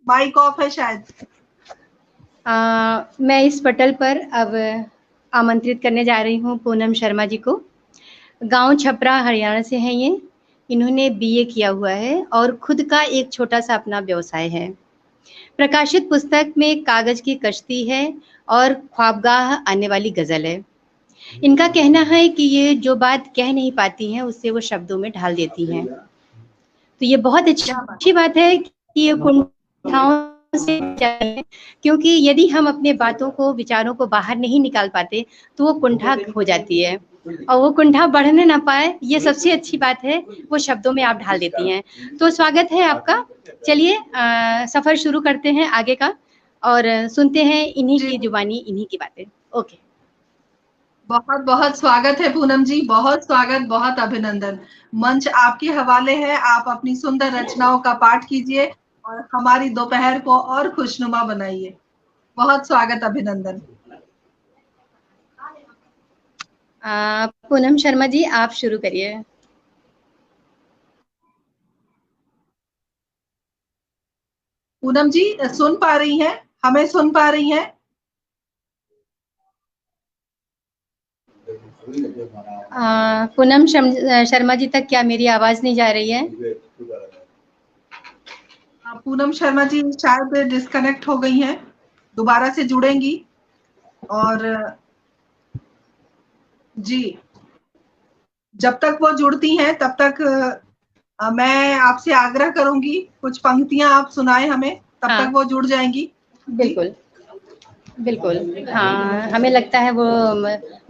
Mic off है शायद। मैं इस पटल पर अब आमंत्रित करने जा रही हूँ पूनम शर्मा जी को। गांव छपरा हरियाणा से हैं ये। इन्होंने बीए किया हुआ है और खुद का एक छोटा सा अपना व्यवसाय है। प्रकाशित पुस्तक में कागज की कश्ती है और ख्वाबगाह आने वाली गजल है। इनका कहना है कि ये जो बात कह नहीं पाती हैं उससे वो शब्दों में ढाल देती हैं। तो ये बहुत अच्छी बात है कि ये कुंठाओं से चाहिए, क्योंकि यदि हम अपने बातों को विचारों को बाहर नहीं निकाल पाते तो वो कुंठा हो जाती है और वो कुंठा बढ़ने ना पाए, ये सबसे अच्छी बात है, वो शब्दों में आप ढाल देती हैं। तो स्वागत है आपका। चलिए सफर शुरू करते हैं आगे का और सुनते हैं इन्हीं की जुबानी इन्हीं की बातें। ओके। बहुत बहुत स्वागत है पूनम जी, बहुत स्वागत, बहुत अभिनंदन। मंच आपके हवाले है, आप अपनी सुंदर रचनाओं का पाठ कीजिए और हमारी दोपहर को और खुशनुमा बनाइए। बहुत स्वागत, अभिनंदन। पूनम शर्मा जी आप शुरू करिए। पूनम जी सुन पा रही हैं? हमें सुन पा रही हैं? पूनम शर्मा जी तक क्या मेरी आवाज नहीं जा रही है? पूनम शर्मा जी शायद डिस्कनेक्ट हो गई हैं, दोबारा से जुड़ेंगी। और जी, जब तक वो जुड़ती हैं तब तक मैं आपसे आग्रह करूंगी कुछ पंक्तियां आप सुनाएं हमें, तब तक हाँ वो जुड़ जाएंगी। जी बिल्कुल बिल्कुल। हाँ हमें लगता है वो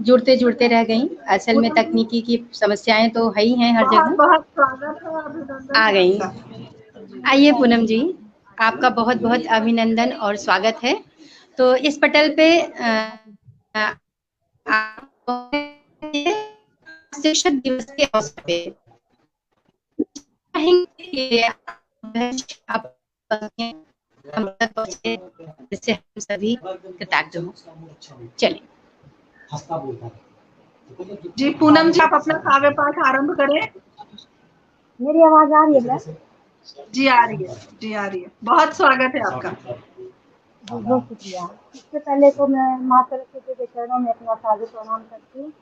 जुड़ते जुड़ते रह गई। असल में पूनम जी तकनीकी की समस्याएं तो है ही हैं हर बहुत जगह। बहुत स्वागत है, अभिनंदन आ है गई। आपका। जी आइए पूनम जी, आपका बहुत बहुत अभिनंदन और स्वागत है। तो इस पटल पे शिक्षक दिवस के अवसर पे आप जिससे हम सभी कृतज्ञ हों। चलिए। जी पूनम जी, आप अपना काव्य पाठ आरंभ करें। मेरी आवाज आ रही है? जी आ रही है, जी आ रही है। बहुत स्वागत है आपका। जी बहुत शुक्रिया। इससे पहले तो मैं माँ सरस्वती के चरणों में अपना सादर प्रणाम करती हूँ।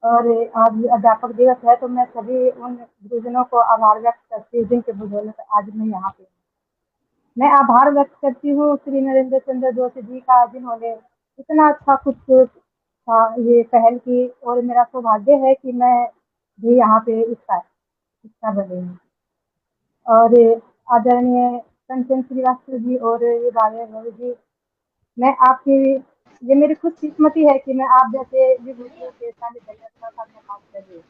और आज अध्यापक दिवस है तो मैं सभी उन गुरुजनों को आभार व्यक्त करती हूँ जिनके बदौलत आज मैं यहाँ पे हूँ। मैं आभार व्यक्त करती हूँ श्री नरेंद्र चंद्र जोशी जी का, जिन्होंने इतना अच्छा कुछ ये पहल की और मेरा सौभाग्य है कि मैं भी यहाँ पे इसका हिस्सा बनी हूँ। और आदरणीय कंचन श्रीवास्तव जी और ये भावे जी, मैं आपकी, ये मेरी खुद किस्मती है कि मैं आप जैसे विभूतियों के सानिध्य में अपना साधना काम कर रही हूँ।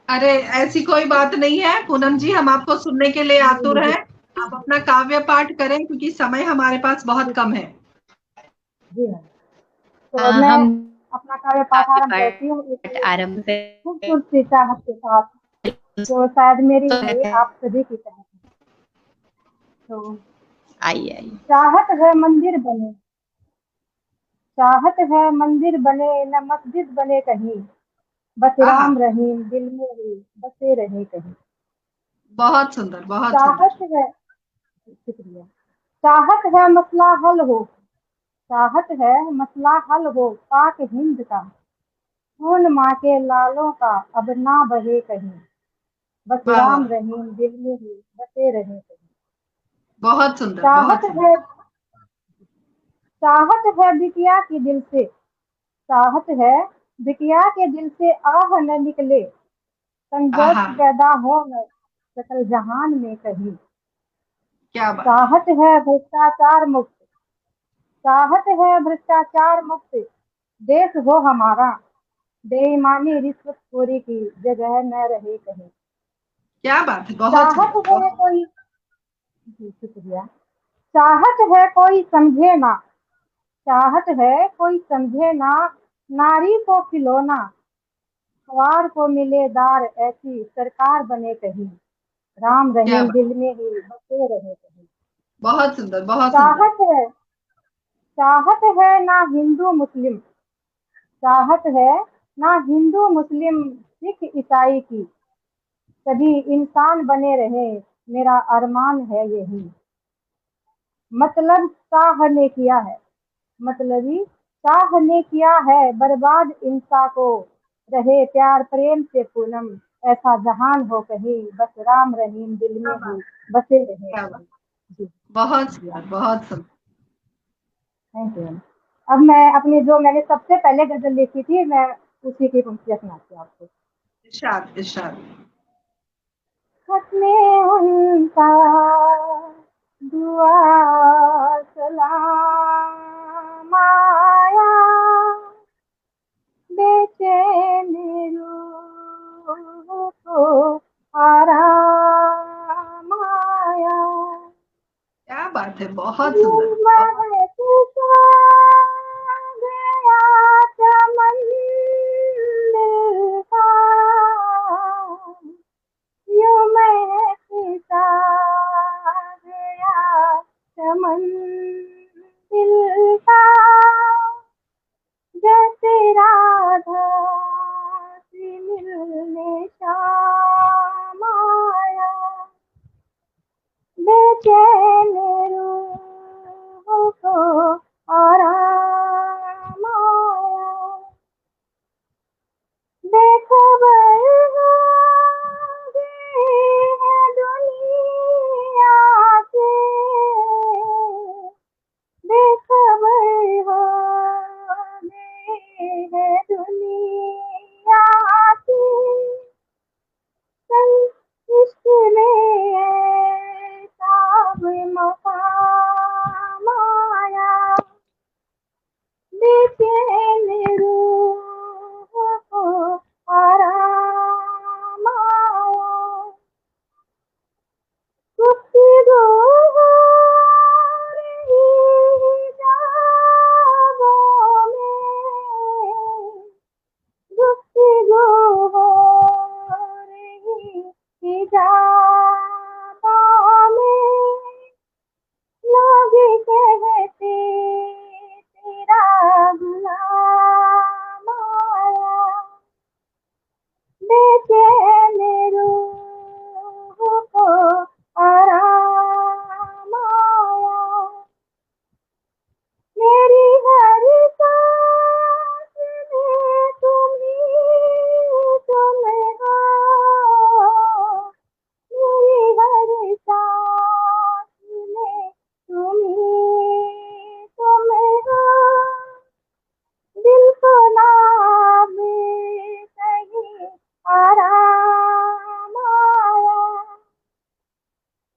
अरे ऐसी कोई बात नहीं है पूनम जी, हम आपको सुनने के लिए आतुर हैं। आप अपना काव्य पाठ करें क्योंकि समय हमारे पास बहुत कम है। जी हाँ, तो मैं हम अपना कार्य पाठ आरंभ करती हूँ पाठ एक आरंभ करें। खूबसूरती चाहत के साथ, जो शायद मेरी नहीं आप सभी की चाहत है। तो आइए आइए। चाहत है मंदिर बने, चाहत है मंदिर बने न मस्जिद बने कहीं, बस आहा, राम रहीम दिल में ही बसे रहे कहीं। बहुत सुंदर, बहुत सुंदर। चाहत है, शुक्रिया। चाहत है मसला हल हो, चाहत है मसला हल हो पाक हिंद का, खून माँ के लालों का अब ना बहे कहीं, बस वाह वाह, राम रहीम दिल में ही बसे रहे कहीं। बहुत सुंदर, चाहत बहुत सुंदर। है, चाहत है बिटिया की दिल से, चाहत है बिटिया के दिल से आह न निकले, संघर्ष आहा, पैदा हो न सकल जहान में कहीं। क्या बात है। चाहत है भ्रष्टाचार मुक्त, चाहत है भ्रष्टाचार मुक्त देश हो हमारा, बेईमानी रिश्वतखोरी की जगह न रहे कहीं। क्या बात है, बहुत चाहत सुंदर, है बहुत। कोई, जी शुक्रिया। चाहत है कोई समझे ना, चाहत है कोई समझे ना, नारी को खिलौना, सवार को मिले दार, ऐसी सरकार बने कहीं, राम क्या रहीम बात, दिल में ही बसे रहे कहीं। बहुत सुंदर, बहुत सुंदर। चाहत है, चाहत है ना हिंदू मुस्लिम, चाहत है ना हिंदू मुस्लिम सिख ईसाई की, सभी इंसान बने रहे, मेरा अरमान है यही, मतलब शाह ने किया है, मतलबी शाह ने किया है बर्बाद इंसान को। रहे प्यार प्रेम से पूनम, ऐसा जहान हो कहीं, बस राम रहीम दिल क्या में बात ही बसे रहे क्या कहीं। बात, जी, बहुत शुक्रिया, सुंदर बहुत सुंदर। Thank you. अब मैं अपनी जो मैंने सबसे पहले गजल लिखी थी, मैं उसी की पंक्तियां सुनाती हूँ आपको। इरशाद इरशाद। खत में उनका दुआ सलाम आया, बेचैन रूह को आराम आया। क्या बात है, बहुत ये सुंदर बहुत। महक गया चमन दिल का, यूं महकता गया चमन दिल का, जैसे राधा से मिलने श्याम आया। बेचैन रूह को आराम आया। बेखबर हो गए हैं दुनिया से, बेखबर हो गए हैं दुनिया से, संग इश्क में ऐसा मकाम आया। बेचैन रूह को आराम आया। गुफ्तगू हो रही किताबों में, गुफ्तगू हो रही किताबों में, लोग कहते तेरा गुलाम आया। बेचैन रूह को आराम आया। मेरी हर सांस में तुम हो, मेरी हर सांस में तुम हो, दिल को नाम कहीं आराम आया।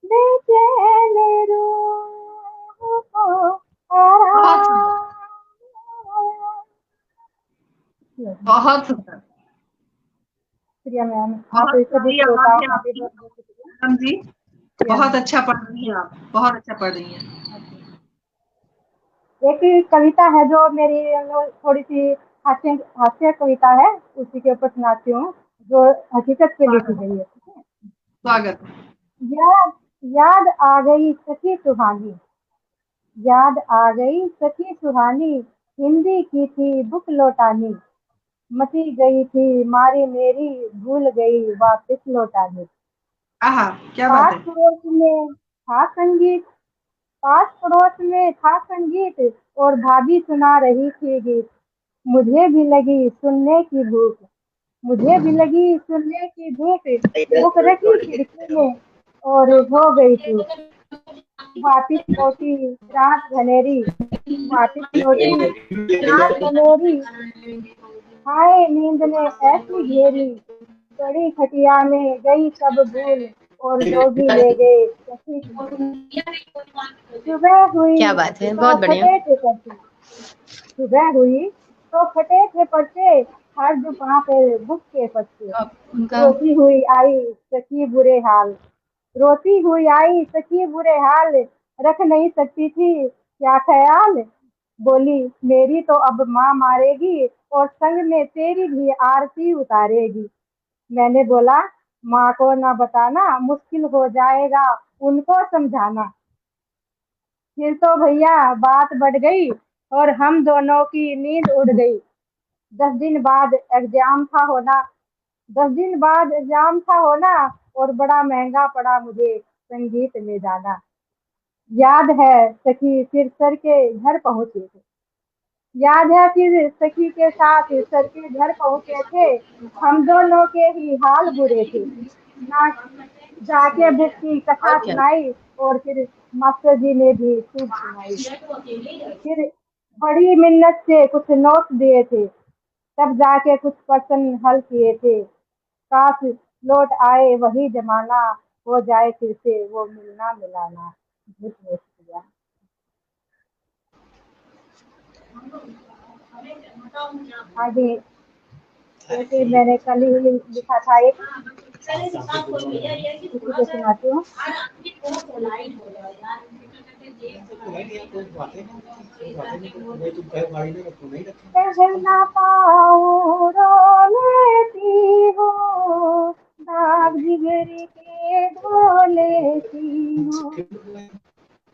बेचैन रूह को बहुत सुंदर आराम आया। बहुत सुंदर। शुक्रिया मैम, आप बहुत सभी प्यारी आवाज श्रोताओं है का भी आपकी बहुत बहुत शुक्रिया। पूनम जी। शुक्रिया बहुत मैम। अच्छा पढ़ रही हैं आप, बहुत अच्छा पढ़ रही हैं। एक कविता है जो मेरी थोड़ी सी हास्य हास्य कविता है, उसी के ऊपर सुनाती हूँ, जो हकीकत पे लिखी स्वागत गई है, ठीक है। स्वागत। याद याद आ गई सखी सुहानी, याद आ गई सखी सुहानी, हिंदी की थी बुक लौटानी, मची गई थी मारी मेरी, भूल गई वापस लौटानी। आहा, क्या बात पास है। पड़ोस में था संगीत, पास पड़ोस में था संगीत, और भाभी सुना रही थी गीत। मुझे भी लगी सुनने की भूख, मुझे भी लगी सुनने की भूख, बुक रखी खिड़की में और हो गई चूक। वापिस लौटी रात घनेरी, वापिस लौटी रात घनेरी, हाय नींद ने ऐसी घेरी, पड़ी खटिया में गई सब भूल, और जोगी ले गए सखी की भूल। सुबह हुई क्या बात है, तो बहुत बढ़िया। फटे थे पर्चे, सुबह हुई तो फटे थे पर्चे, हर दुकान पे बुक के पर्चे। अब उनका रोती हुई आई सखी बुरे हाल, रोती हुई आई सखी बुरे हाल, रख नहीं सकती थी क्या ख्याल। बोली मेरी तो अब माँ मारेगी, और संग में तेरी भी आरती उतारेगी। मैंने बोला माँ को ना बताना, मुश्किल हो जाएगा उनको समझाना। फिर तो भैया बात बढ़ गई, और हम दोनों की नींद उड़ गई। 10 दिन बाद एग्जाम था होना, 10 दिन बाद एग्जाम था होना, और बड़ा महंगा पड़ा मुझे संगीत में जाना। याद है सखी फिर सर के घर पहुंचे थे। याद है फिर सखी के साथ सर के घर पहुंचे थे। हम दोनों के ही हाल बुरे थे ना। जाके बुक की कथा और क्या। सुनाई और फिर मास्टर जी ने भी खूब सुनाई। फिर बड़ी मिन्नत से कुछ नोट दिए थे, तब जाके कुछ क्वेश्चन हल किए थे। काश लौट आए वही जमाना, हो जाए फिर से वो मिलना मिलाना। बहुत बहुत शुक्रिया। आगे जैसे मैंने कल ही लिखा था एक, उसी को सुनाती हूँ। कह ना पाऊँ रो लेती हूँ, दाग जिगरी के धो लेती हूँ।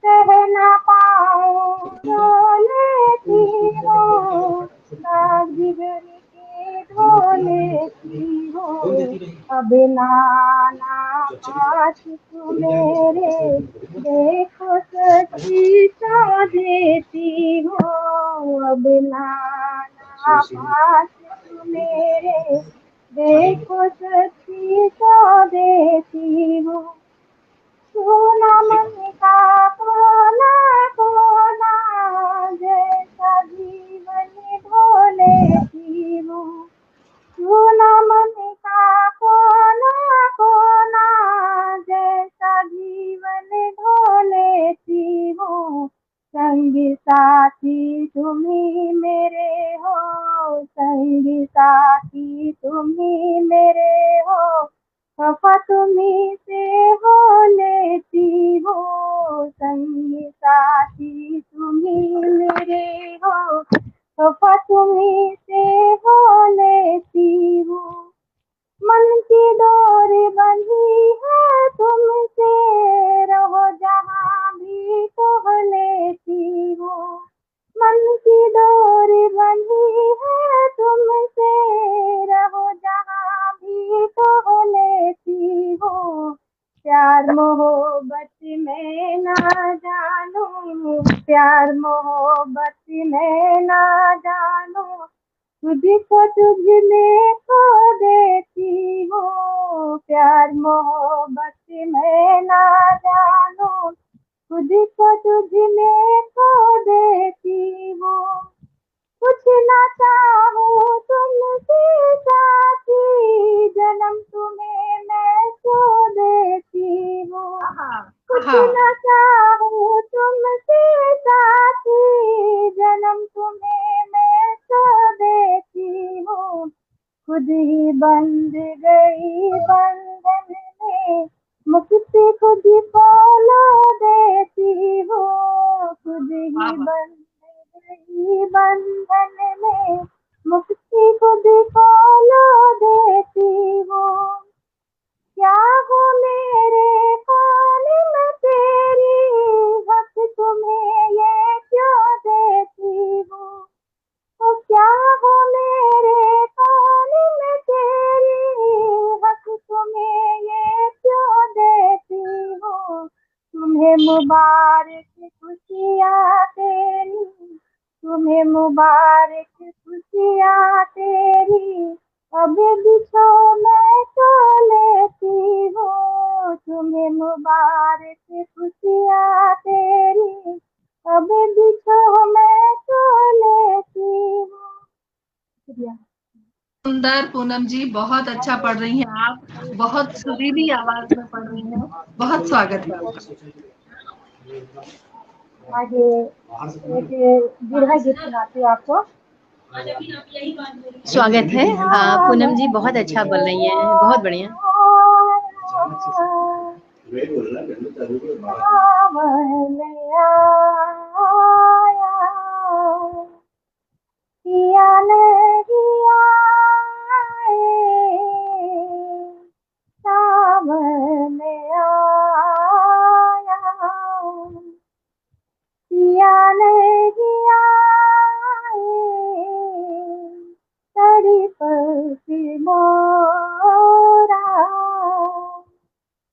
कह ना पाऊँ रो लेती हूँ, दाग जिगरी के धो लेती हूँ। अब नाना पास तू मेरे, देखो सच्ची सा देती हूँ। अब नाना पास तू मेरे, देखो सच्ची सा देती हूँ। सोना मन का कोना कोना, जैसा जीवन ढो लेती हूँ। सोना मन का कोना कोना, जैसा जीवन ढो लेती हूँ। संगी साथी तुम ही मेरे हो, संगी साथी तुम ही मेरे हो। वफा तुम्ही से हो लेती हो, संगी साथी तुम्ही मेरे हो। वफा तुम्ही से हो लेती हो। मन की डोरी बंधी है तुमसे, रहो जहाँ भी तो लेती हो। मन की डोरी बंधी है तुमसे, रहो जहाँ भी तो लेती हो। प्यार मोहब्बत में ना जानू, प्यार मोहब्बत में ना जानू, तुझको तुझ में खो देती हो। प्यार मोहब्बत में ना जानू, तुझको तुझ में खो देती हो। कुछ ना चाहूँ तुमसे साथी, जन्म तुम्हें मैं खो देती हूँ। कुछ हाँ, ना चाहूँ तुमसे साथी, जन्म तुम्हें मैं खो देती हूँ। खुद ही बंध गई बंधन में, मुक्ति खुद पालो देती हो। खुद वाह ही वाह। बंध गई बंधन में, मुक्ति खुद पालो देती हो। क्या हो मेरे कौन मैं तेरी, हक तुम्हें ये क्यों देती हूँ। तो क्या हो मेरे कौन मैं तेरी, हक तुम्हें ये क्यों देती हूँ। तुम्हें मुबारक खुशियाँ तेरी, तुम्हें मुबारक खुशियाँ तेरी। अब बिछो मैं तो लेती हूँ, तुम्हें मुबारक खुशियाँ तेरी। अब बिछो मैं तो लेती हूँ। शुक्रिया। सुंदर पूनम जी, बहुत अच्छा पढ़ रही हैं आप। बहुत सुरीली आवाज में पढ़ रही हैं। बहुत स्वागत है आपका। आगे एक बिरहा गीत सुनाती हूँ आपको। स्वागत है। पूनम जी बहुत अच्छा बोल रही हैं, बहुत बढ़िया। सावन आया, पिया नहीं आए। सावन आया, पिया नहीं आए। तड़पती मोरा,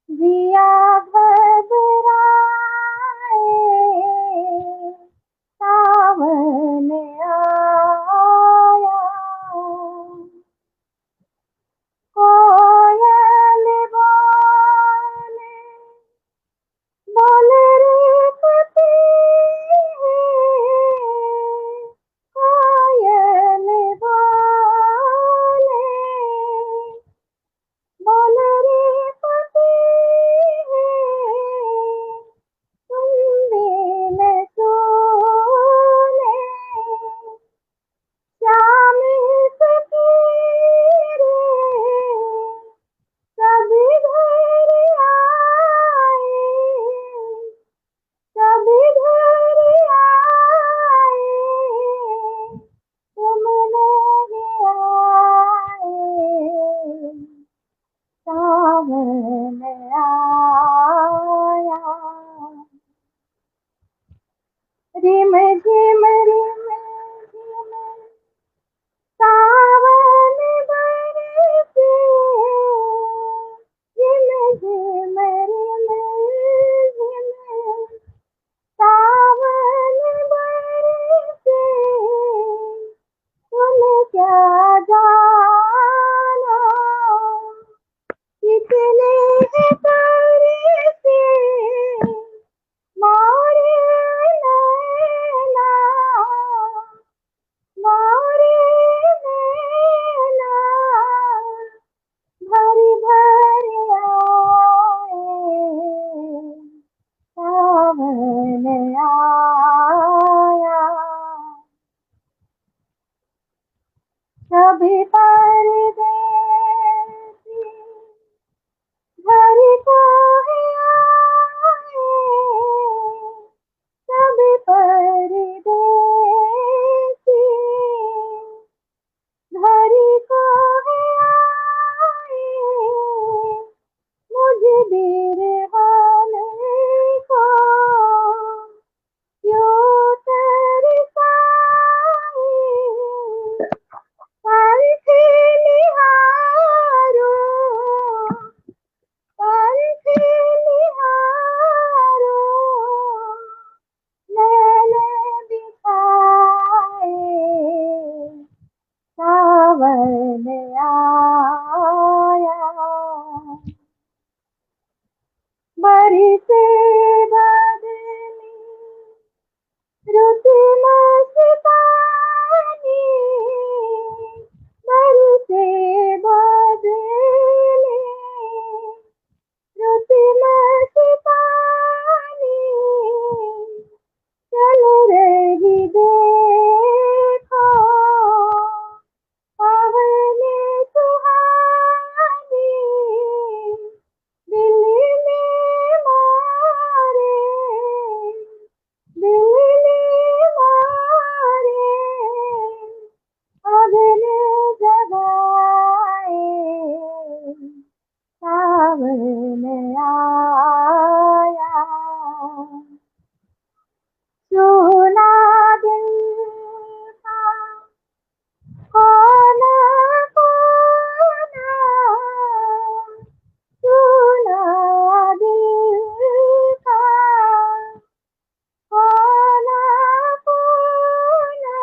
जिया घबराए। रिम झिम सावन बरसे, रिम झिम सावन बरसे, तुम क्या जानो कितने तरसे मोरे नैना, मोरे नैना भरी भरी आए, सावन आया। कभी परदेसी घर को है आए, कभी परदेसी घर को है आए, मुझे देर होने को क्यों तरसाए, पंछी निहारो, पंछी निहारो, नैन बिछाए, सावन आया। बरसे बदली रुत मस्तानी, बरसे बदली रुत मस्तानी, चल रही देखो पवन सुहानी, दिल ने मारे, दिल ने मारे, अगले जगाए, सावन आया। सुना दिल का कोना कोना, सुना दिल का कोना कोना,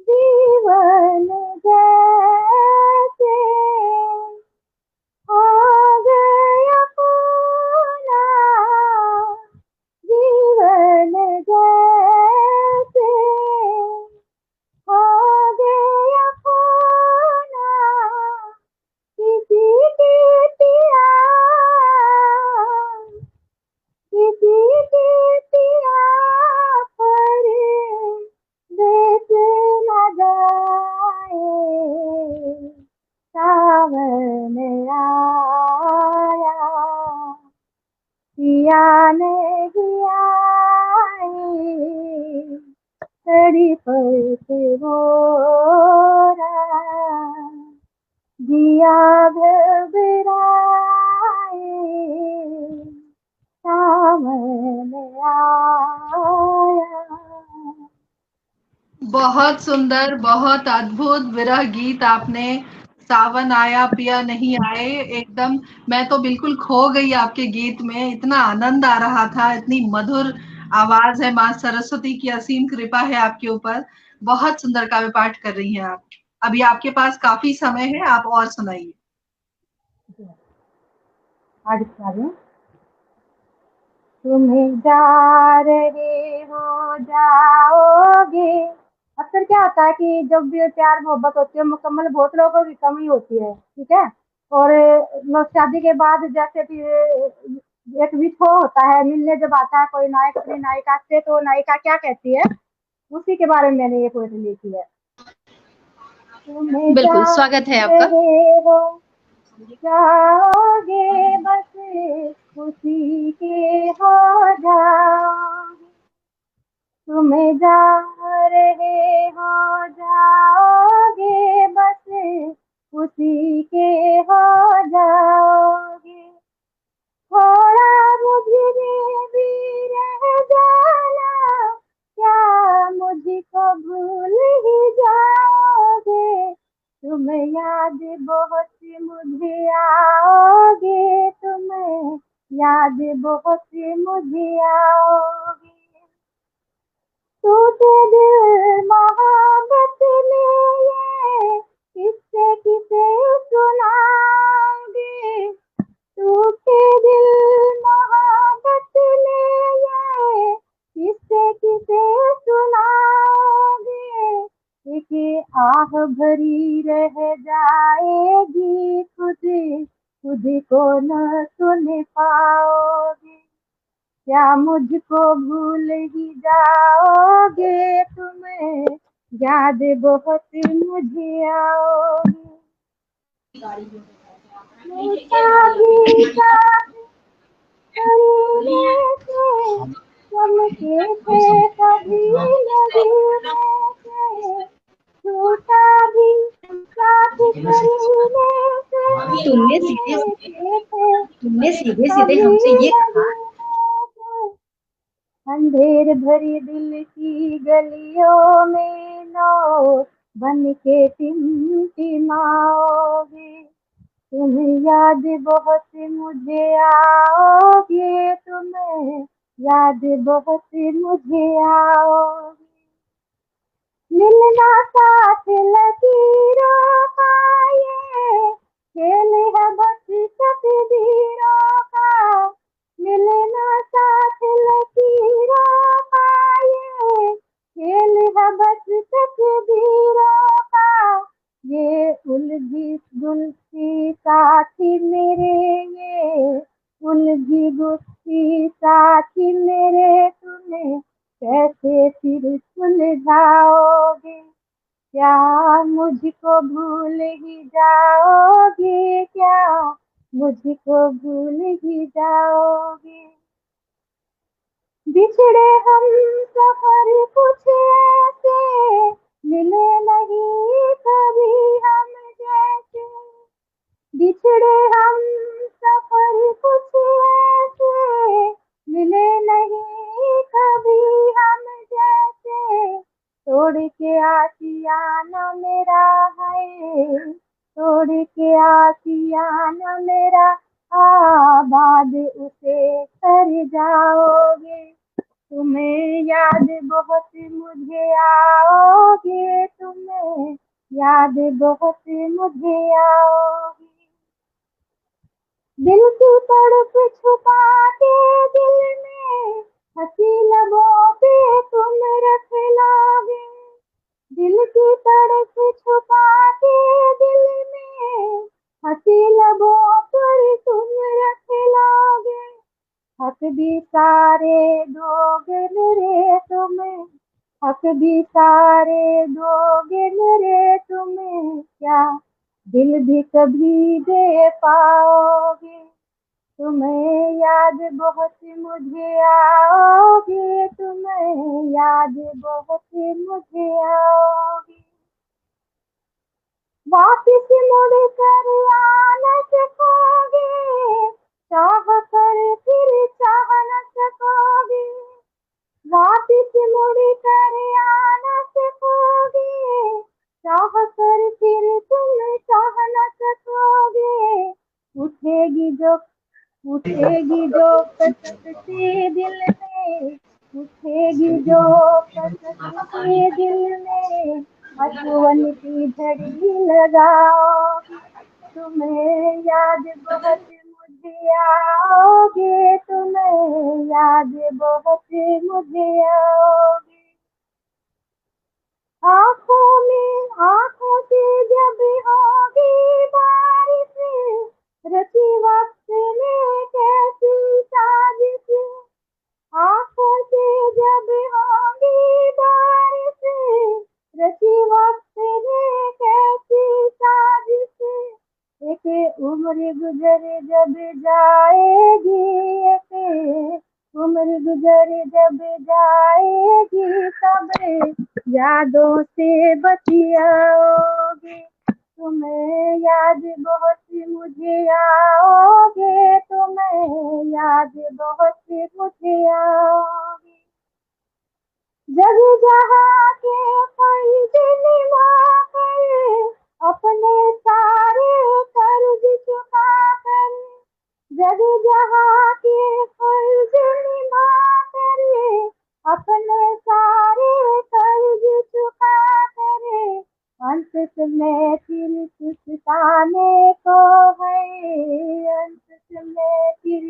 जीवन जैसे हो गया कोना, जीवन जैसे हो गया कोना, किसी की पिया, किसी की पिया पर देश न जाए, सावन आया। पिया नहीं आए, तड़पत मोरा, जिया घबराए, सावन आया। बहुत सुंदर, बहुत अद्भुत विरह गीत आपने सावन आया पिया नहीं आए, एकदम मैं तो बिल्कुल खो गई आपके गीत में, इतना आनंद आ रहा था, इतनी मधुर आवाज है, माँ सरस्वती की असीम कृपा है आपके ऊपर। बहुत सुंदर काव्य पाठ कर रही हैं आप। अभी आपके पास काफी समय है, आप और सुनाइए। आज तुम्हें जा रहे हो जाओगे। अक्सर क्या होता है कि जब भी प्यार मोहब्बत होती है मुकम्मल बहुत लोगों की कमी होती है, ठीक है। और लोग शादी के बाद जैसे कि एक विछो होता है, मिलने जब आता है कोई नायक अपनी नायिका से, तो नायिका क्या कहती है, उसी के बारे में मैंने ये पोएट्री लिखी है। तुम्हें जा बिल्कुल, स्वागत है आपका। रहे हो जाओगे, बस उसी के हो जाओगे। तुम्हें जा रहे हो जाओगे, बस उसी के हो जाओगे। थोड़ा मुझे भी रह जाना, तुम याद बहुत मुझे आओगे, तुम याद बहुत मुझे आओगे। टूटे दिल मोहब्बत में ये किससे किसे सुनाओगे। टूटे दिल मोहब्बत में ये किससे किसे सुनाओगे। एक आह भरी रह जाएगी, खुद खुद को न सुन पाओगे। क्या मुझको भूल ही जाओगे, तुम याद बहुत मुझे आओगे। टूटा भी साथ करीने से चमके थे कभी नगीने से। टूटा भी साथ करीने से तुमने सीधे चमके थे तुमने सीधे सीधे कभी हमसे ये कहा। नगीने से। अंधेर भरी दिल की गलियों में नो बन के टिमटिमाओगे। तुम याद बहुत मुझे आओगे, तुम याद बहुत मुझे आओगे। मिलना साथ लकीरों का ये खेल है बस तकदीरों का। मिलना साथ लकीरों का ये खेल है बस तकदीरों का। ये उलझी गुलसी साथी मेरे, ये उलझी गुलसी साथी मेरे, तुम्हें कैसे फिर सुलझाओगे। क्या मुझको भूल ही जाओगे, क्या मुझको भूल ही जाओगे। बिछड़े हम सफर कुछ ऐसे, मिले नहीं कभी हम जैसे। बिछड़े हम सफर कुछ ऐसे, मिले नहीं कभी हम जैसे। तोड़ के आशियाना मेरा है, तोड़ के आशियाना मेरा, आबाद उसे कर जाओगे। तुम्हें याद बहुत मुझे आओगे, तुम्हें याद बहुत मुझे आओगे। दिल की तड़प छुपा के दिल में हंसी लबों पे तुम रख लोगे। दिल की तड़प छुपा के दिल में हंसी लबों पर तुम रख लोगे। हक भी सारे दोगे मेरे तुम्हें, हक भी सारे दोगे मेरे तुम्हें, क्या दिल भी कभी दे पाओगे। तुम्हें याद बहुत मुझे आओगे, तुम्हें याद बहुत मुझे आओगे। वापिस मुड़ कर आ न सकोगे, चाह कर फिर चाह न सकोगे। वापिस मुड़ कर आ न सकोगे, चाह कर फिर तुम चाह न सकोगे। उठेगी जो उठेगी जो कसकती दिल में, उठेगी जो कसकती दिल में, हंसुअन की झड़ी लगाओगी। तुम्हें याद बहुत मुझे आओगे, तुम्हें याद बहुत मुझे आओगे। आंखों से जब होगी बारिश, रची वक्त में कैसी साजिश। आंखों से जब होगी बारिश, रची वक्त में कैसी साजिश। एक उम्र गुजर जब जाएगी, एक उम्र गुजर जब जाएगी, खबरें यादों से बचियाओगे। तुम्हें याद बहुत मुझे आओगे, तुम्हें याद बहुत मुझे आओगे। जग जहाँ के फर्ज निभा कर अपने ताने को है अंत में फिर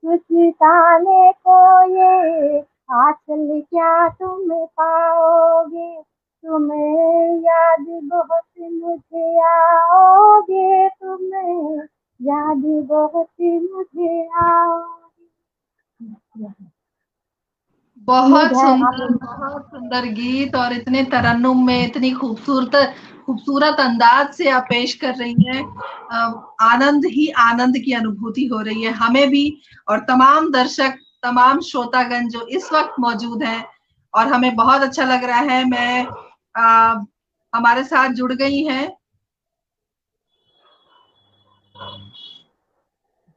कुछ ताने को ये हासिल क्या तुम पाओगे, तुम्हें याद बहुत मुझे आओगे, तुम्हें याद बहुत मुझे आओगे। उम्मीद है आप बहुत सुंदर गीत और इतने तरन्नुम में इतनी खूबसूरत खूबसूरत अंदाज से आप पेश कर रही हैं। आनंद ही आनंद की अनुभूति हो रही है हमें भी और तमाम दर्शक, तमाम श्रोतागण जो इस वक्त मौजूद हैं, और हमें बहुत अच्छा लग रहा है। मैं हमारे साथ जुड़ गई हैं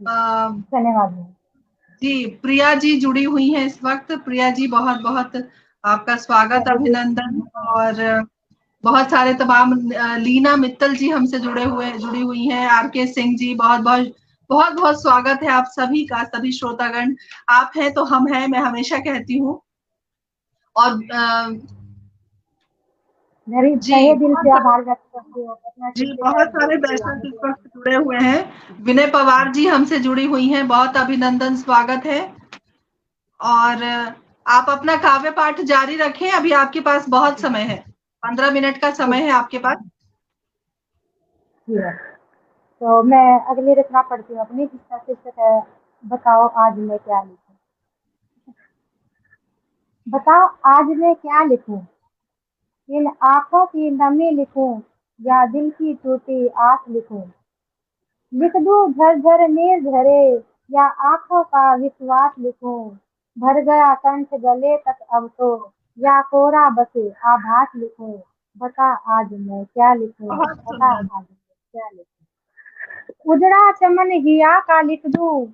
धन्यवाद। जी, प्रिया जी जुड़ी हुई हैं इस वक्त। प्रिया जी, बहुत बहुत आपका स्वागत, अभिनंदन। और बहुत सारे तमाम लीना मित्तल जी हमसे जुड़ी हुई हैं। आरके सिंह जी, बहुत बहुत स्वागत है आप सभी का, सभी श्रोतागण। आप हैं तो हम हैं, मैं हमेशा कहती हूँ। और तहे दिल से आभार व्यक्त करती हूँ अपना जी, बहुत सारे दर्शक इस वक्त जुड़े हुए हैं। विनय पवार जी हमसे जुड़ी हुई हैं, बहुत अभिनंदन, स्वागत है। और आप अपना काव्य पाठ जारी रखें, अभी आपके पास बहुत समय है, 15 मिनट का समय है आपके पास। तो मैं अगली रचना पढ़ती हूँ अपनी, जिसका शीर्षक है बताओ आज मैं क्या लिखूं। बताओ आज मैं क्या लिखूं, इन आंखों की नमी लिखूं या दिल की टूटी आस लिखूं। लिख दूं झरझर नीर झरे या आंखों का विश्वास लिखूं। भर गया कंठ गले तक अब तो या कोरा बसे आभास लिखूं। बता आज मैं क्या लिखूं, बता आज मैं क्या लिखूं। उजड़ा चमन हिया का लिख दूं,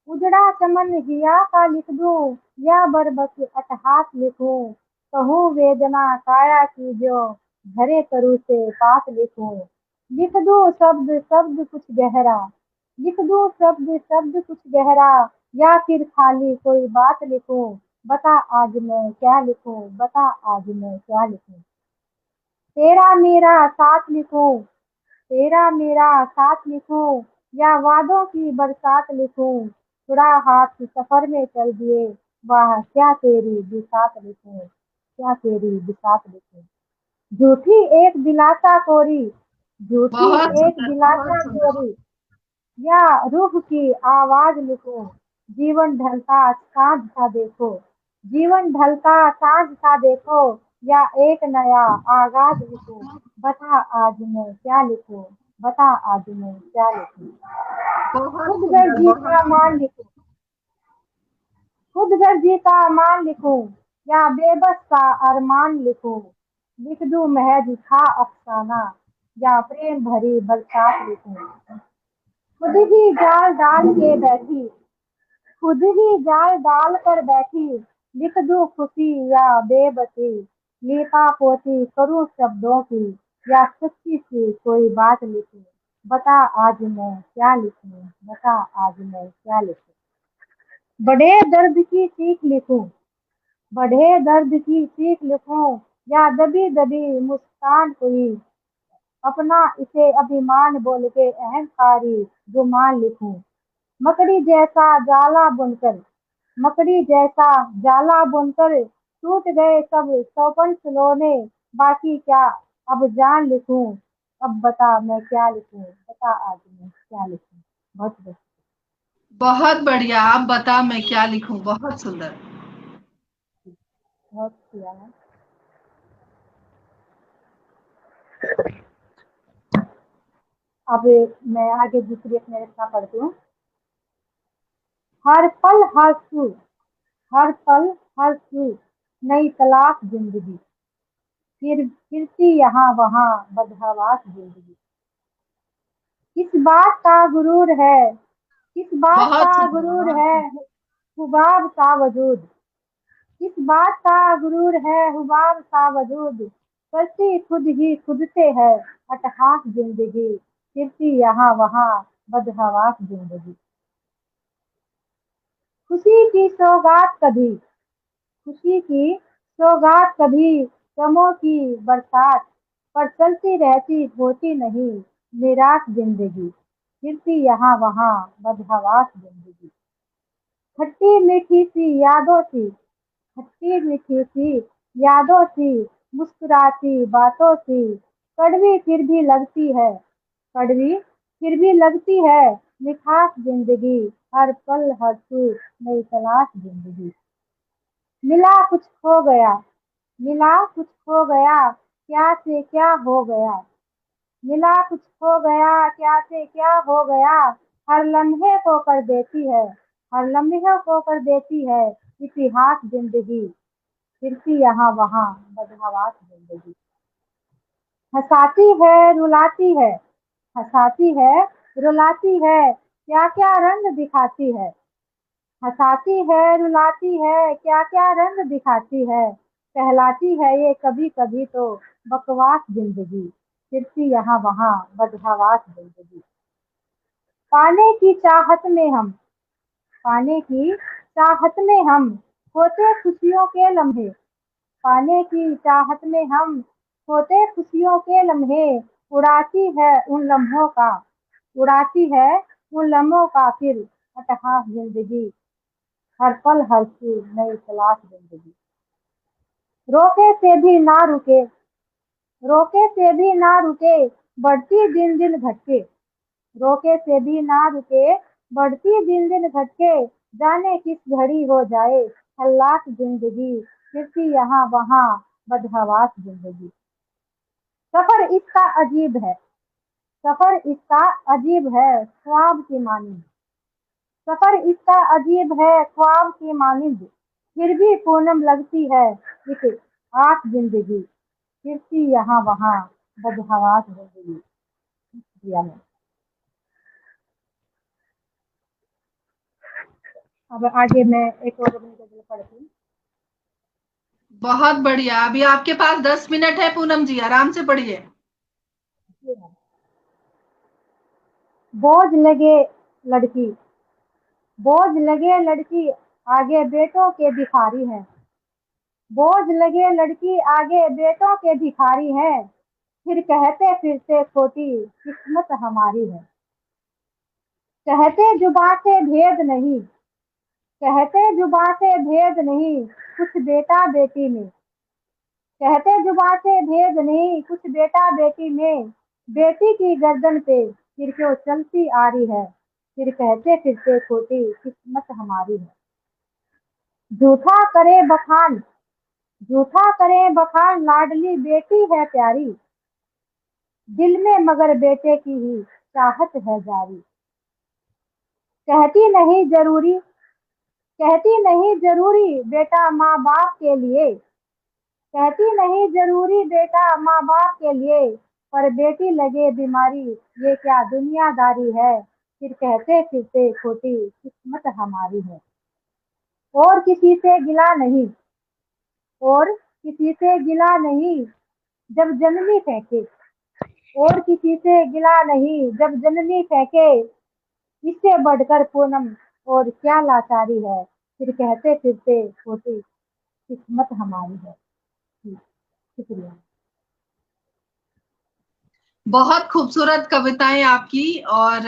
उजड़ा चमन हिया का लिख दूं या बरबस अटहास लिखूं। कहूँ वेदना काया की जो झरे तरु से पास लिखूं। लिख दूं शब्द शब्द कुछ गहरा, लिख दूं शब्द शब्द कुछ गहरा या फिर खाली कोई बात लिखूं। बता आज मैं क्या लिखूं, बता आज मैं क्या लिखूं। तेरा मेरा साथ लिखूं, तेरा मेरा साथ लिखूं या वादों की बरसात लिखूं। छुड़ा हाथ सफर में चल दिए, वाह क्या तेरी बिसात लिखूं, क्या तेरी बिसात लिखूं। झूठी एक दिलासा कोरी, झूठी एक दिलासा कोरी या रूह की आवाज लिखूं। जीवन ढलता साँझ सा देखो, जीवन ढलता साँझ सा देखो या एक नया आगाज लिखूं। बता आज मैं क्या लिखूं, बता आज मैं क्या लिखूं। खुद गर्जी का मान लिखूं, खुद गर्जी का मान लिखूं या बेबस का अरमान लिखूं। लिख दूं महज था अफसाना या प्रेम भरी बरसात लिखूं। खुद ही जाल डाल के बैठी, खुद ही जाल डाल कर बैठी। लिख दूं खुशी या बेबसी, लीपा पोती करूं शब्दों की या सच्ची सी कोई बात लिखूं। बता आज मैं क्या लिखूं, बता आज मैं क्या लिखूं। बड़े दर्द की चीख लिखूं, बढ़े दर्द की चीख लिखूं या दबी दबी मुस्कान कोई अपना इसे अभिमान बोल के अहंकारी गुमान लिखूं। मकड़ी जैसा जाला बुनकर, मकड़ी जैसा जाला बुनकर टूट गए सब सौपन खिलौने। बाकी क्या अब जान लिखूं, अब बता मैं क्या लिखूं, बता आज मैं क्या लिखूं। बहुत बहुत बहुत बढ़िया, आप बता मैं क्या लिखूं, बहुत सुंदर। बहुत किया है। अब मैं आगे दूसरी अपने रचना पढ़ती हूँ। हर पल हर सू, हर पल हर सू नई तलाश जिंदगी, फिरती यहाँ वहाँ बदहवास जिंदगी। किस बात का गुरूर है, किस बात बहुत का सुंदर, गुरूर बहुत है सुंदर। हुबाब सा वजूद। किस बात का गुरूर है हुबाब सा वजूद। करती खुद ही खुद से है अटहास जिंदगी, फिरती यहाँ वहाँ बदहवास जिंदगी। खुशी की सौगात कभी, खुशी की सौगात कभी गमों की बरसात पर चलती रहती होती नहीं। निराश जिंदगी, फिरती यहाँ वहाँ बदहवास जिंदगी। खट्टी मीठी सी यादों सी, खट्टी मीठी सी यादों सी, मुस्कुराती बातों सी, कड़वी फिर भी लगती है, कड़वी फिर भी लगती है मिठास जिंदगी। हर पल हर सू नई तलाश जिंदगी। मिला कुछ खो गया, मिला कुछ खो गया, क्या से क्या हो गया। मिला कुछ खो गया, क्या से क्या हो गया। हर लम्हे को कर देती है, हर लम्हे को कर देती है इतिहास जिंदगी। फिरती यहाँ वहाँ बदहवास जिंदगी। हंसाती है रुलाती है, हंसाती है रुलाती है, क्या क्या रंग दिखाती है। हंसाती है रुलाती है, क्या क्या रंग दिखाती है। कहलाती है ये कभी कभी तो बकवास जिंदगी। फिरती यहाँ वहाँ बदहवास जिंदगी। पाने की चाहत में हम, पाने की चाहत में हम खोते खुशियों के लम्हे। पाने की चाहत में हम खोते खुशियों के लम्हे। उड़ाती है उन लम्हों का, उड़ाती है उन लम्हों का फिर अटहास जिंदगी। हर पल हर सू नई तलाश जिंदगी। रोके से भी ना रुके, रोके से भी ना रुके, बढ़ती दिन दिन घटके। रोके से भी ना रुके, बढ़ती दिन दिन घटके। जाने किस घड़ी हो जाए हल्लास जिंदगी। फिरती यहाँ वहाँ बदहवास जिंदगी। सफर इसका अजीब है, सफर इसका अजीब है ख्वाब की मानिंद। सफर इसका अजीब है ख्वाब की मानिंद, फिर भी पूनम लगती है एक आस जिंदगी। फिरती यहाँ वहाँ बदहवास जिंदगी। दिया है। अब आगे मैं एक और अपनी गजल पढ़ती हूँ। बहुत बढ़िया। अभी आपके पास 10 मिनट है पूनम जी, आराम से पढ़िए। बोझ लगे लड़की, बोझ लगे लड़की, आगे बेटों के भिखारी हैं। बोझ लगे लड़की, आगे बेटों के भिखारी हैं। फिर कहते फिरते खोटी किस्मत हमारी है। कहते जुबां से भेद नहीं, कहते जुबां से भेद नहीं, कुछ बेटा बेटी में। कहते जुबां से भेद नहीं, कुछ बेटा बेटी में। बेटी की गर्दन पे फिर क्यों चलती आ रही है। फिर कहते फिरते खोटी किस्मत हमारी है। झूठा करे बखान, झूठा करे बखान, लाडली बेटी है प्यारी। दिल में मगर बेटे की ही चाहत है जारी। कहती नहीं जरूरी, कहती नहीं जरूरी बेटा माँ बाप के लिए। कहती नहीं जरूरी बेटा माँ बाप के लिए, पर बेटी लगे बीमारी ये क्या दुनियादारी है। फिर कहते फिरते खोटी किस्मत हमारी है। और किसी से गिला नहीं, और किसी से गिला नहीं, जब जननी फेंके। और किसी से गिला नहीं, जब जननी फेंके। इससे बढ़कर पूनम और क्या लाचारी है। फिर कहते फिरते खोटी किस्मत हमारी है। जी, शुक्रिया। बहुत खूबसूरत कविताएं आपकी। और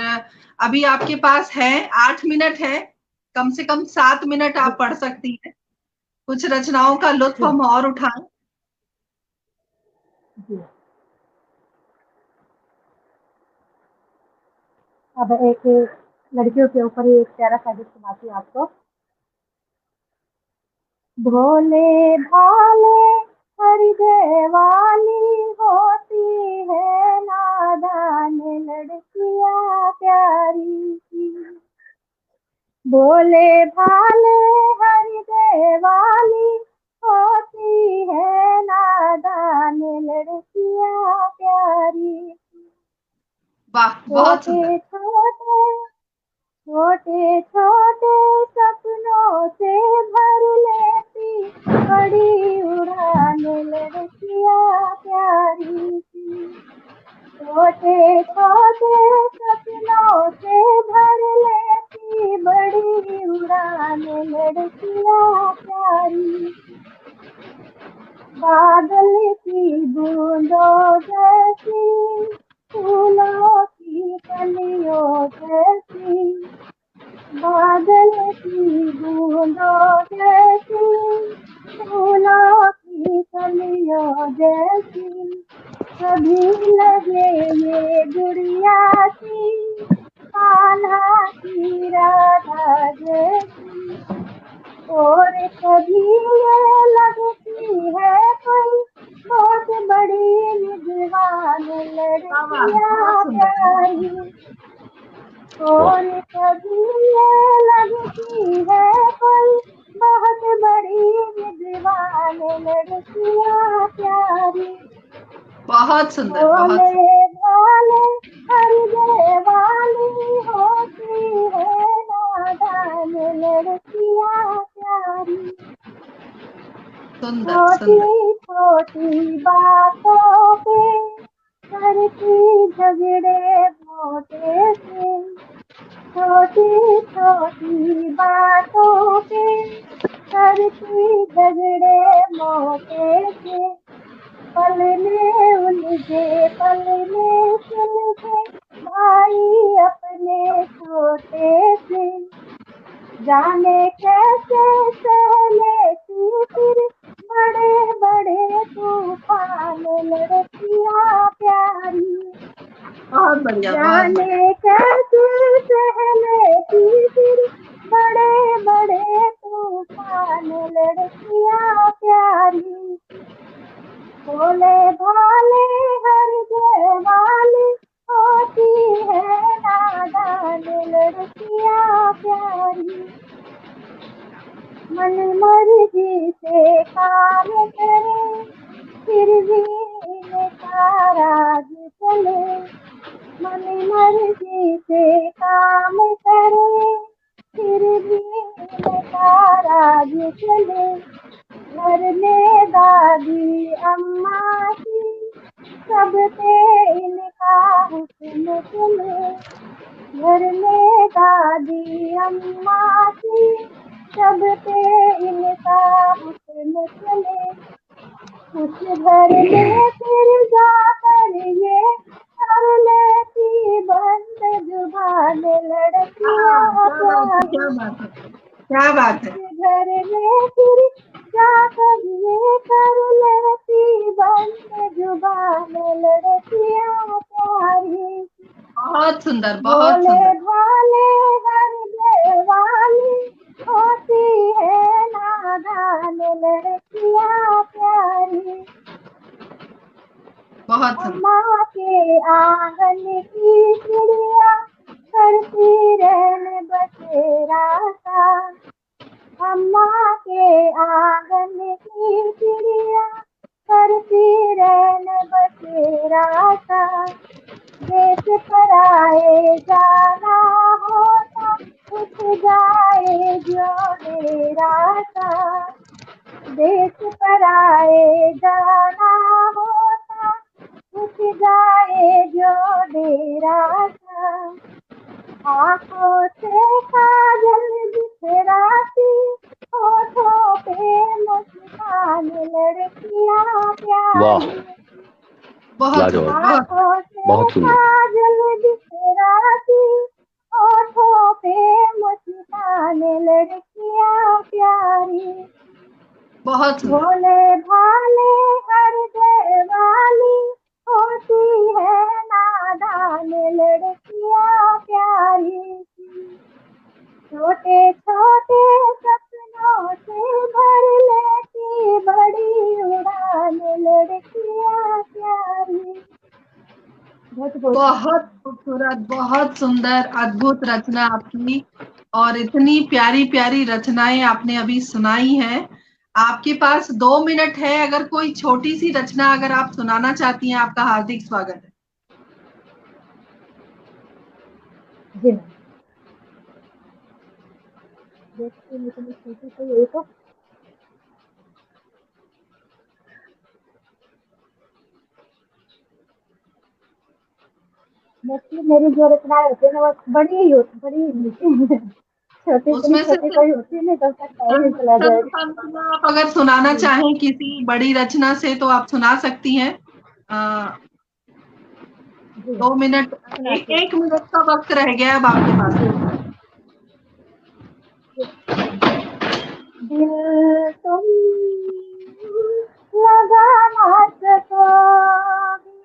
अभी आपके पास है 8 मिनट है, कम से कम 7 मिनट जी आप पढ़ सकती हैं। कुछ रचनाओं का लुत्फ जी हम और उठाएं। जी। अब एक लड़कियों के ऊपर ही एक प्यारा सा गीत सुनाती हूँ आपको। भोले भाले हृदय वाली होती है नादान लड़कियां प्यारी सी। भोले भाले हृदय वाली होती है नादान लड़कियां प्यारी। वाह, बहुत छोटे सुंदर। छोटे, छोटे छोटे सपनों से भर लेती बड़ी उड़ान लड़कियां प्यारी सी। छोटे छोटे सपनों से भर लेती बड़ी उड़ान लड़कियां प्यारी। बादल की बूंदों जैसी, फूलों कलियों जैसी, बादल की बूंदों जैसी, फूलों की कलियों जैसी, कभी लगे ये गुड़िया की, कान्हा की राधा जैसी, और कभी ये लगती है कोई बहुत बड़ी निगरान लड़कियां प्यारी, और कभी ये लगती है कोई बहुत बड़ी निगरान लड़कियां प्यारी, बहुत सुंदर, भोले भाले हृदय वाली होती है नादान लड़कियां प्यारी, सुंदर छोटी सुंदर। छोटी बातों पे करती झगड़े मोटे से, छोटी छोटी बातों पे करती झगड़े मोटे से, पल में उलझे पल में सुलझे भाई अपने छोटे से, जाने कैसे सह लेती फिर बड़े बड़े तूफान लड़कियां प्यारी, बहुत बढ़िया, बहुत जाने कैसे सह लेती फिर बड़े बड़े तूफान लड़कियां प्यारी, भोले भाले हृदय वाली होती है नादान लड़कियां प्यारी, मन मर्जी से काम करे फिर भी इनका राज चले, मन मर्जी से काम करे फिर भी इनका राज चले, घर में दादी अम्मा की सब पे इनका हुस्न चले, घर में दादी अम्मा की सब पे इनका हुस्न चले, उस घर में फिर जाकर ये कर लेती बंद जुबान लड़कियां प्यारी, क्या बात है। घर में फिर जाकर ये कर लेती बंद जुबान लड़कियां प्यारी, बहुत सुंदर, बहुत भोले सुंदर। भाले हृदय वाली होती है नादान लड़कियां प्यारी, बहुत सुंदर। अम्मा के आंगन की चिड़िया करती रहने बसेरा सा, अम्मा के आंगन की चिड़िया करती रहने बसेरा सा, देश पर आए जाना होता उठ जाए जो डेरा सा, देश पर आए जाना होता उठ जाए जो डेरा सा, आंखों से काजल बिखराती होठों पे मुस्कान लड़कियां प्यारी, बहुत सुंदर, आंखों से काजल बिखराती होठों पे मुस्कान लड़कियां प्यारी, बहुत सुंदर। भोले भाले हृदय वाली होती है नादान लड़कियां प्यारी, छोटे छोटे सपनों से भर लेती बड़ी उड़ान लड़कियां प्यारी। बहुत खूबसूरत, बहुत सुंदर, अद्भुत रचना आपकी, और इतनी प्यारी प्यारी रचनाएं आपने अभी सुनाई हैं। आपके पास 2 मिनट है, अगर कोई छोटी सी रचना अगर आप सुनाना चाहती हैं, आपका हार्दिक स्वागत है। जी देखती हूँ, इतनी छोटी सी यही तो मोस्टली मेरी जो रचनाएं होती है ना वो बड़ी ही होती, बड़ी ही होती है। छोटी इतनी उसमें से छोटी कोई होती नहीं, तब तक टाइम ही चला जाएगा। आप अगर सुनाना चाहें किसी बड़ी रचना से तो आप सुना सकती हैं। 2 मिनट, एक मिनट का वक्त रह गया अब आपके पास। दिल तुम लगा ना सकोगे,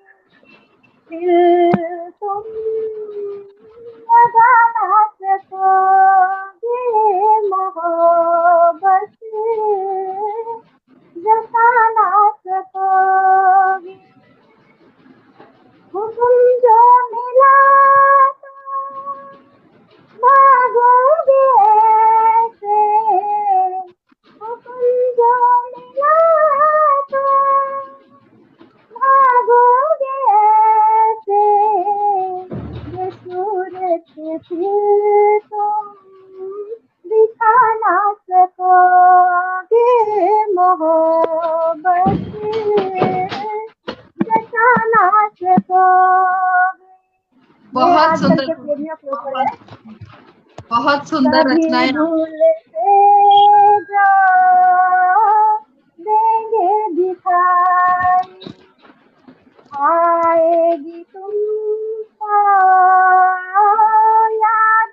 दिल तुम लगा ना सकोगे, मोहब्बत जता ना सकोगे। हुक्म जो मिला तो भागोगे ऐसे, हुक्म जो मिला तो भागोगे ऐसे, ये सूरत फिर तुम दिखा ना सकोगे, मोहब्बत जता ना सकोगे। बहुत सुंदर, के प्रेमियों के ऊपर है। बहुत सुंदर रचनाएं। भूल से जो देंगे दिखाई, आएगी तुमको याद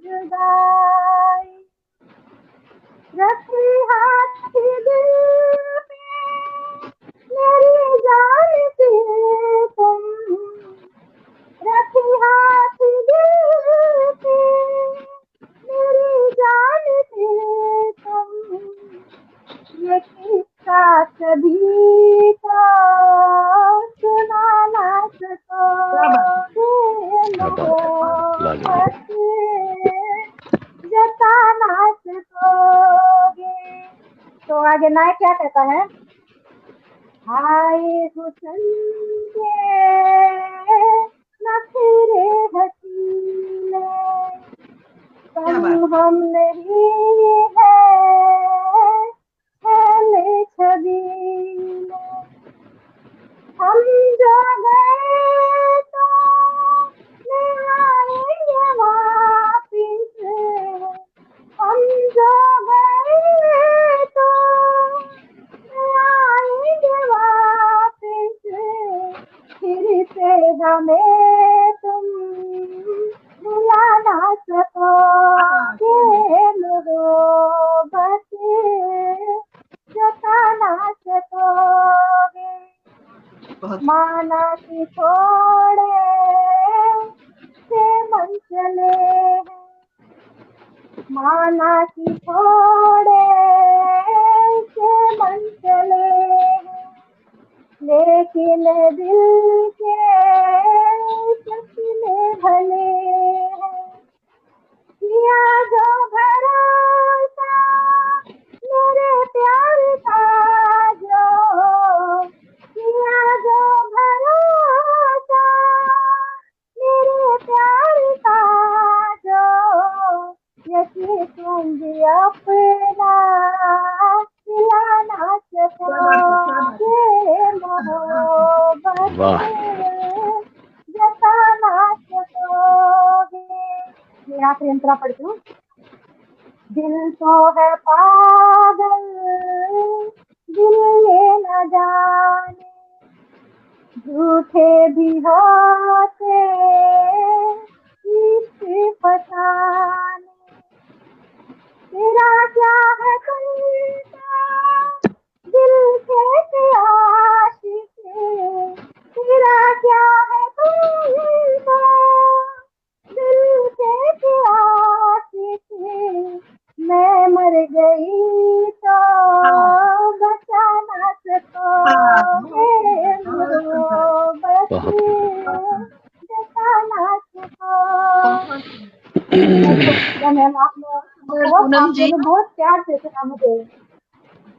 जुदाई, रखी हाथ दिल पे मेरी जान से तुम, रखी हाथ दिल पे मेरी जान से तुम, ये किस्सा कभी तो सुना ना सकोगे, मोहब्बत जता ना सकोगे। तो आगे नाय क्या कहता है, हाय हुस्न के नखरे हसीने, हम नहीं है छबीले, हम जो गए तो ले आएंगे वापिस, हम जो गए तो ले आएंगे वापिस, फिर से हमें तुम भुला ना सकोगे, मोहब्बत जता ना सकोगे। माना कि थोड़े से मन चले हैं, माना कि थोड़े से मन चले हैं, लेकिन दिल के सपने भले हैं, किया जो भरोसा मेरे प्यार का, जो किया जो भरोसा मेरे प्यार का, जो यकीन तुम भी अपना खिला ना सकोगे, मोहब्बत जता ना सकोगे। मैं आखिरी अंतरा पढ़ती हूँ। दिल तो है पागल, दिल ये न जाने, झूठे भी होते इसके फसाने, तेरा क्या है तुमका दिल के आशिक, तेरा क्या है तुमका दिल के आशिक, मैं मर गई तो बचा ना सकोगे, मोहब्बत जता ना सकोगे। आप लोग बहुत प्यार से सुना मुझे।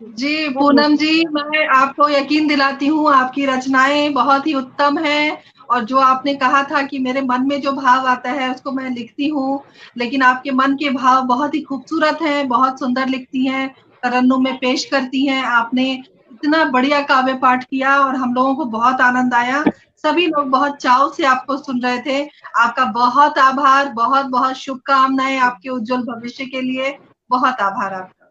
जी पूनम जी, मैं आपको यकीन दिलाती हूँ आपकी रचनाएं बहुत ही उत्तम हैं, और जो आपने कहा था कि मेरे मन में जो भाव आता है उसको मैं लिखती हूँ, लेकिन आपके मन के भाव बहुत ही खूबसूरत हैं, बहुत सुंदर लिखती हैं, तरन्नुम में पेश करती हैं। आपने इतना बढ़िया काव्य पाठ किया और हम लोगों को बहुत आनंद आया। सभी लोग बहुत चाव से आपको सुन रहे थे। आपका बहुत आभार, बहुत बहुत शुभकामनाएं आपके उज्जवल भविष्य के लिए। बहुत आभार आपका।